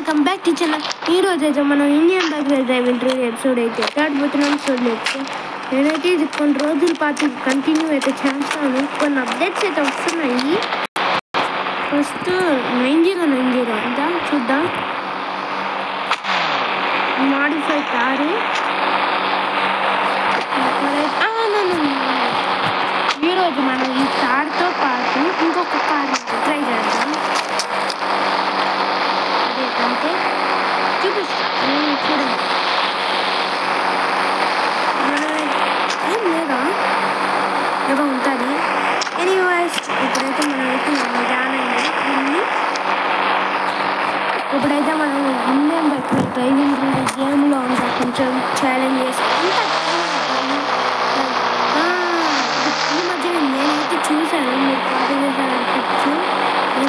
Welcome back to channel. ఈరోజు అయితే మనం Indian bike driving train episode అయితే ఆడబోతున్నాం. చూడలేదు నేనైతే ఇది కొన్ని రోజుల పాటు కంటిన్యూ అయితే చేస్తాను. కొన్ని అప్డేట్స్ అయితే వస్తున్నాయి. ఫస్ట్ 9090 అంతా చూద్దాం. మాడిఫై కారు ఈరోజు మనం ఈ కార్తో పాటు ఇంకొక కార్ ట్రై చేద్దాం. అదేంటంటే చూపిస్తాను చూడండి. ఏం లేదా ఏదో ఉంటుంది. ఎనీవేస్ ఇప్పుడైతే మనమైతే నిదానంగా ఇప్పుడైతే మనం ఇండియన్ బైక్ డ్రైవింగ్ గేమ్లో ఉంటాం. కొంచెం ఛాలెంజ్ చేసుకుంటా. ఈ మధ్య నేనైతే చూశాను, మీరు కాపీ చేశారనిపించు.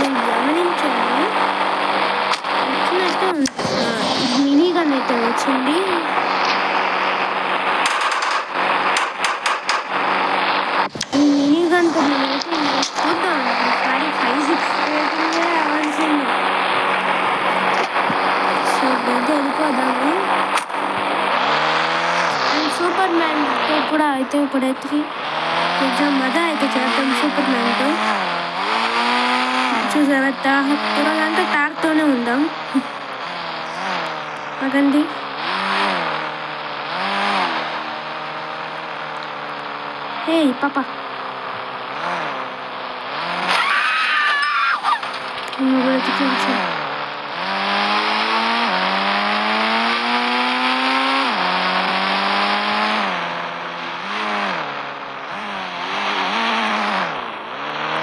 నేను గమనించాను. వచ్చినట్టు మినీ గన్ అయితే వచ్చింది. ఈ మినీ గన్తో నేనైతే చూద్దాం. ఒకసారి 5-6 రేటింగే అవ్వాల్సింది. సో ఇప్పుడైతే వెళ్ళిపోదాము. అండ్ సూపర్ మ్యాన్తో కూడా అయితే ఇప్పుడైతే కొంచెం మజా అయితే చేద్దాం. సూపర్ మ్యాన్తో చూసారా, ఇలాగంతా తాడుతోనే ఉందాం. అదండి ఏ పాప కొంచెం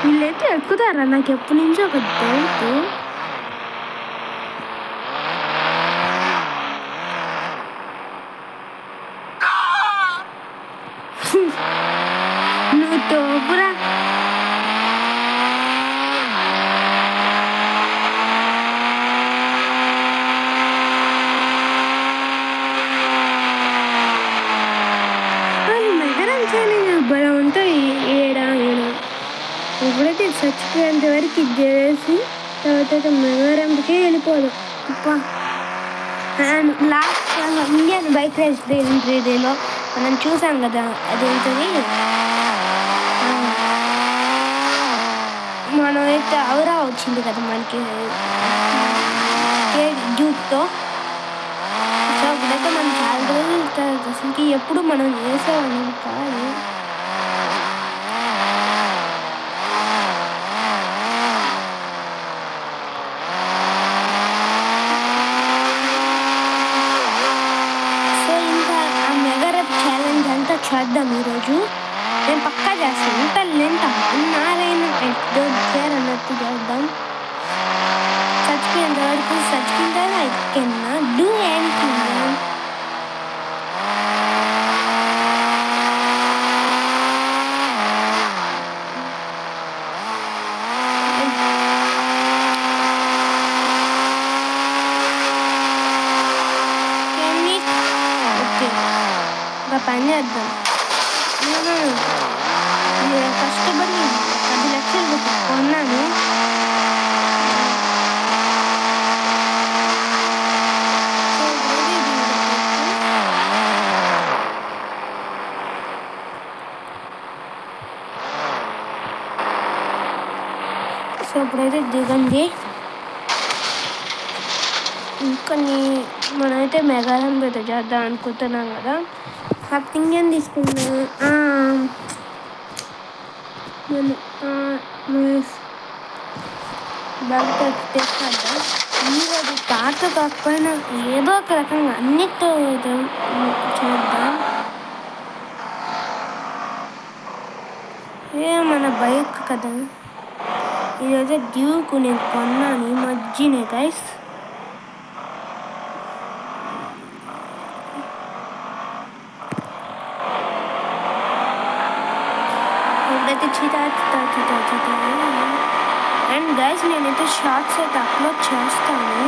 వీళ్ళైతే ఎక్కుతారా? నాకు ఎప్పటి నుంచో ఒక డౌట్. నువ్వు తోపురా. మెగరం ఛాలెంజ్ బలం ఉంటాయి. ఏడా ఇప్పుడైతే చచ్చిపోయేంత వరకు ఇది చేసి తర్వాత మెగారంకే వెళ్ళిపోదు. Last Indian bike race driving మనం చూసాం కదా, అదేంటది మనమైతే అవరా వచ్చింది కదా మనకి డ్యూక్తో. సో ఇప్పుడైతే మనం చాలా రోజులు అసలుకి ఎప్పుడు మనం చేసేవాళ్ళం కాదు. చేద్దాం ఈరోజు. నేను పక్కా చేస్తాను. ఇంత లెంట నాదైనా కేర్ అన్నట్టు చేద్దాం. చచ్చిపోయేంత వరకు చచ్చిపోయిన I can not do anything. Okay ఇంకా పని చేద్దాం. నేను కష్టపడి 10 లక్షలు పెట్టి కొన్నాను. సో ఇప్పుడైతే దిగండి. ఇంకా మనమైతే మెగారం అయితే చేద్దాం అనుకుంటున్నాం కదా. ఇంకేం తీసుకున్నాను. బాగా తెచ్చేద్దాం. ఈరోజు తాత కాకపోయినా ఏదో ఒక రకంగా అన్నిటితో చేద్దాం. మన బైక్ కదా ఇదైతే డ్యూక్ నేను కొన్నాను ఈ మధ్యనే గైస్. ఇప్పుడైతే చీతా అండ్ గైస్ నేనైతే షార్ట్స్ అయితే అప్లోడ్ చేస్తాను.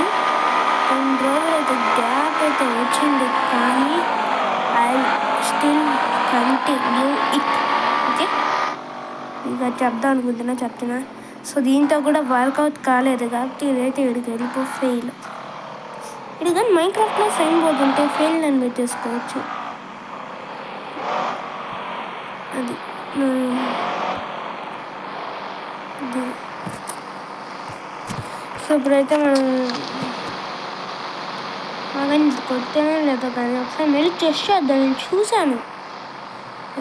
కొన్ని రోజులు అయితే గ్యాప్ అయితే వచ్చింది, కానీ I still continue it. Okay, ఇక చెప్దాం అనుకుంటున్నా. సో దీంతో కూడా వర్కౌట్ కాలేదు కాబట్టి ఇదైతే వీడికి వెళ్ళిపో ఫెయిల్. ఇది కానీ మైన్క్రాఫ్ట్లో సైన్ బోర్డు ఉంటే ఫెయిల్ అని పెట్టేసుకోవచ్చు. అది సో ఇప్పుడైతే మనం కొట్టేనే లేదా కానీ ఒకసారి మెల్ట్ టెస్ట్ చేద్దాం. నేను చూశాను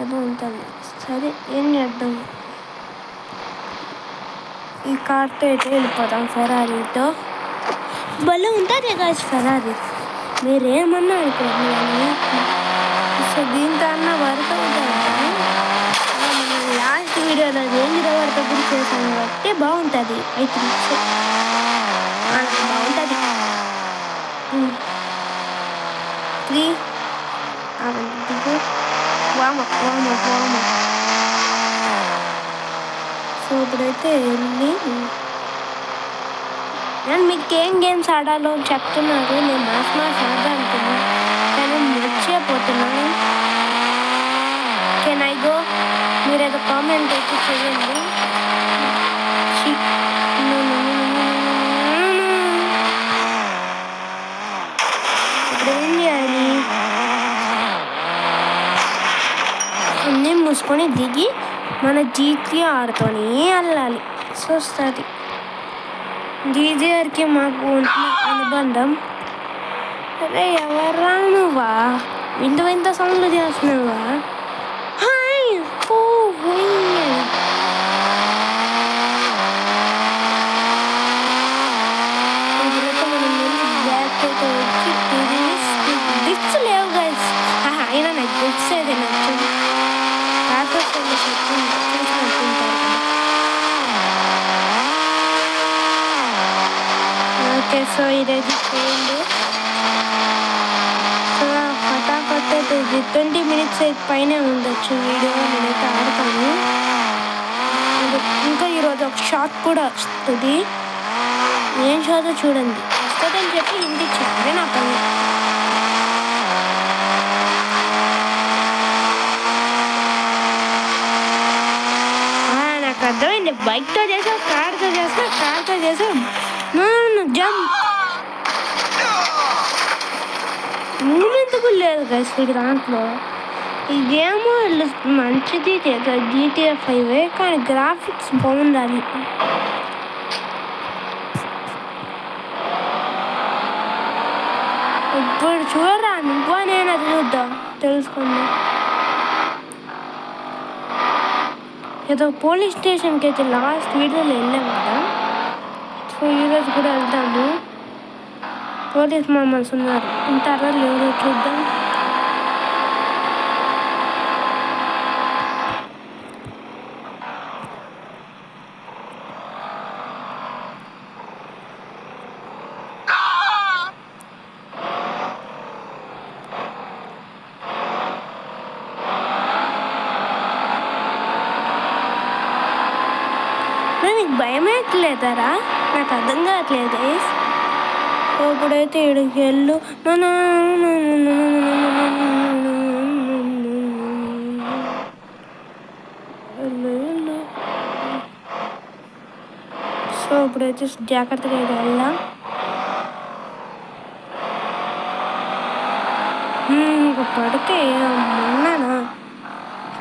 ఏదో ఉంటుంది. సరే ఏం చేద్దాం, ఈ కార్తో అయితే వెళ్ళిపోతాం. ఫెరారీతో భలే ఉంటుంది గాయ్స్ ఫెరారీ, మీరేమన్నా అనుకోండి. సో దీంతో అన్న వర్క్ అవుతుంది. మనం లాస్ట్ వీడియోలో రేంజ్ రోవర్ కూడా చేసాం కాబట్టి బాగుంటుంది. ఐ థింక్ సో బాగుంటుంది. 3 సో ఇప్పుడైతే వెళ్ళి నేను మీకు ఏం గేమ్స్ ఆడాలో చెప్తున్నారు. నేను మ్యాచ్ ఆడదా అనుకున్నా కానీ మర్చిపోతున్నాను. Can I go? మీరు ఏదో కామెంట్ అయితే చేయండి. ఇప్పుడు ఏం చేయాలి, అన్నీ మూసుకొని దిగి మన జీటీఆర్తోనే వెళ్ళాలి. సో వస్తుంది జీటీఆర్కి మాకు ఉన్న అనుబంధం. అరే ఎవర్రా నువ్వా, వింత వింత సౌండ్లు చేస్తున్నావా? డిప్స్ లేవు గైస్, అయినా నాకు డిప్స్ అయితే నచ్చదు. ఓకే సో ఇదైతే చేయండి. సో ఫటాఫట్ అయితే 20 minutes అయితే పైన ఉండొచ్చు వీడియో. నేనైతే ఆడతాను. ఇంకా ఈరోజు ఒక షాట్ కూడా వస్తుంది. ఏం షాటో చూడండి. వస్తుందని చెప్పి హిందీ చెప్పే నా పని. నాకు అర్థమైంది, బైక్తో చేసావు, కార్తో చేసావు జంప్ మూమెంట్కు లేదు గైస్ వీడి దాంట్లో. ఈ గేమ్ మంచిది GTA 5 కానీ గ్రాఫిక్స్ బాగుండాలి. ఇప్పుడు చూడరా నువ్వా నేను అది చూద్దాం తెలుసుకుందాం. ఏదో పోలీస్ స్టేషన్కి అయితే లాస్ట్ వీడియోలో వెళ్ళాం కదా. సో ఈరోజు కూడా వెళ్తాము. పోలీస్ మామల్స్ ఉన్నారు, ఉంటారా లేదో చూద్దాం. నీకు భయం వేయట్లేదరా? నాకు అర్థం కావట్లేదు గైస్. ఇప్పుడైతే ఇక్కడికి వెళ్ళు. సో ఇప్పుడైతే జాగ్రత్తగా అయితే వెళ్దాం. ఇంకా పడితే మొన్ననా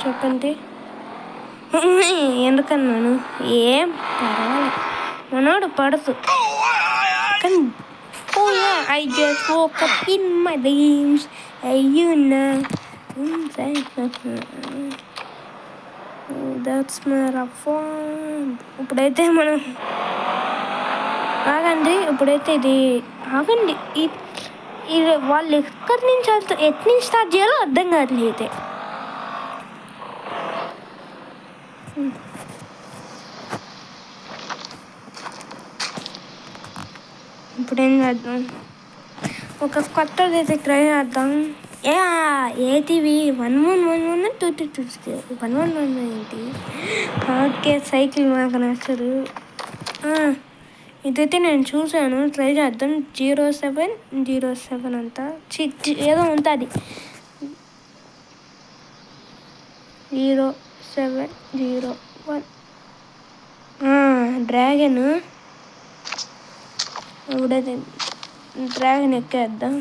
చెప్పండి ఎందుకన్నాను. ఏం పర్వాలేదు, మనోడు పడుతు. కానీ I just woke up in my dreams. You know, that's my phone. ఇప్పుడైతే మనం ఆగండి. ఇప్పుడైతే ఇది ఆగండి. ఇది వాళ్ళు ఎక్కడి నుంచి వెళ్తారు, ఎట్ని స్టార్ట్ చేయాలో అర్థం కావట్లేదు. ఇప్పుడేం చేద్దాం, ఒక కొత్తది అయితే ట్రై చేద్దాం. ఏటీవీ 1111 22 1111 ఏంటి? ఓకే సైకిల్ మాకు నచ్చదు. ఇదైతే నేను చూసాను, ట్రై చేద్దాం. 0707 అంతా ఏదో ఉంటుంది. 0701 డ్రాగన్. ఇప్పుడైతే డ్రాగన్ ఎక్కేద్దాం.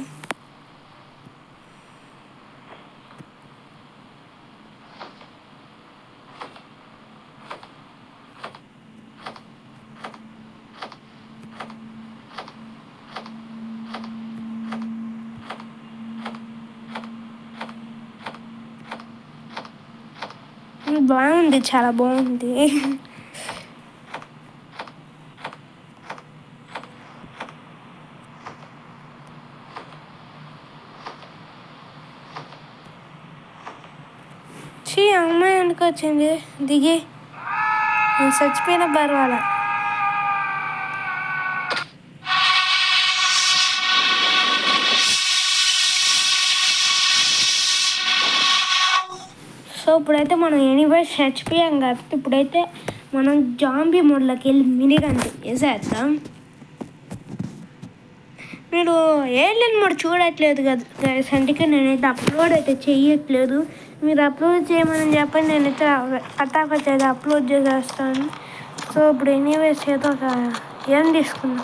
బాగుంది, చాలా బాగుంది. అమ్మాయి ఎందుకు వచ్చింది? దిగి చచ్చిపోయిన పర్వాలా. సో ఇప్పుడైతే మనం ఎనీవేస్ చచ్చిపోయాం కాబట్టి ఇప్పుడైతే మనం జాంబీ మోడ్లోకి వెళ్ళి మినిగన్ వేసేద్దాం. మీరు ఏలియన్ మోడ్ చూడట్లేదు కదా గైస్, అందుకే నేనైతే అప్లోడ్ అయితే చేయట్లేదు. మీరు అప్లోడ్ చేయమని చెప్పండి, నేనైతే ఫటాఫట్ అయితే అప్లోడ్ చేసేస్తాను. సో ఇప్పుడు ఎనీవేస్ ఏదో ఒక ఏం తీసుకున్నాం,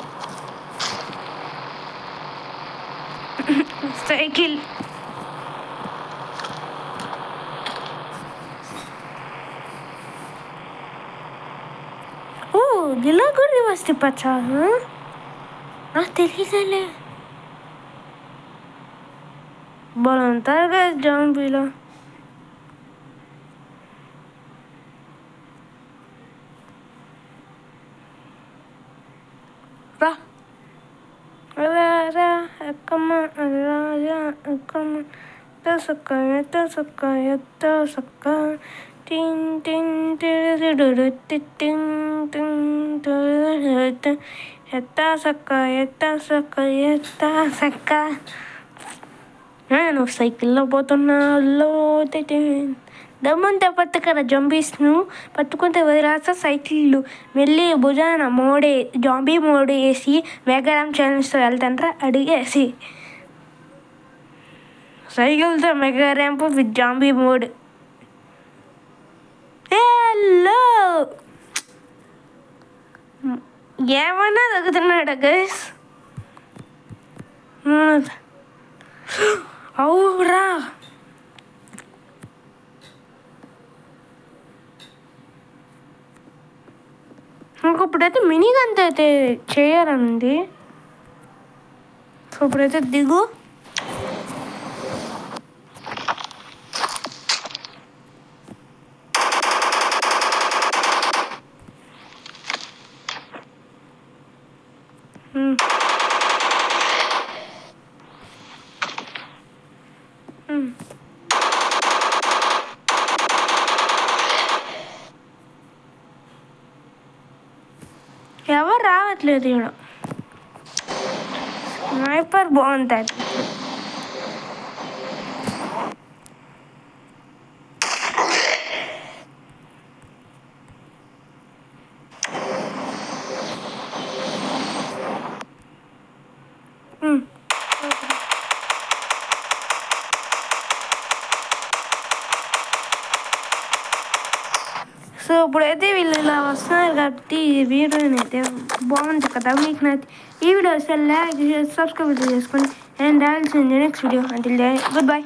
సైకిల్. ఓ ఇలా కూడా వస్తే పచ్చా నాకు తెలియదులే. బాగుంటారు కదా జాంబీలో. రా ఎక్కమ్మ రాజా ఎక్కమ్మ తసక్క తసక్క తసక్క టిన్ టిన్ టిడు టిన్ టిన్ ఎత్తాసక్క ఎత్తాసక్క ఎత్తాసక్క. నేను సైకిల్లో పోతున్నా. దమ్ముంటే పట్టుకర జంబీస్ను పట్టుకుంటే వదిలేస్తా సైకిళ్ళు మెల్లి భుజాన మోడే జాంబీ మోడ్ వేసి మెగారామ్ ఛాలెంజ్తో వెళ్తాంట్రా అడిగేసి సైకిల్తో mega ramp with zombie mode. Hello ఏమన్నా తగ్గుతున్నాడా గైస్? అవురా ఇంకొప్పుడైతే మినీగన్ అయితే చేయాలండి. సో ఇప్పుడైతే దిగు. ఎవరు రావట్లేదు ఇక్కడ. స్నైపర్ బాగుంటుంది. సో ఇప్పుడైతే వీళ్ళు ఇలా వస్తున్నారు కాబట్టి ఈ వీడియోని అయితే బాగుంటుంది కదా. మీకు నాకు ఈ వీడియో వస్తే లైక్ సబ్స్క్రైబ్ చేసుకోండి. And also in the next video. Until then good by.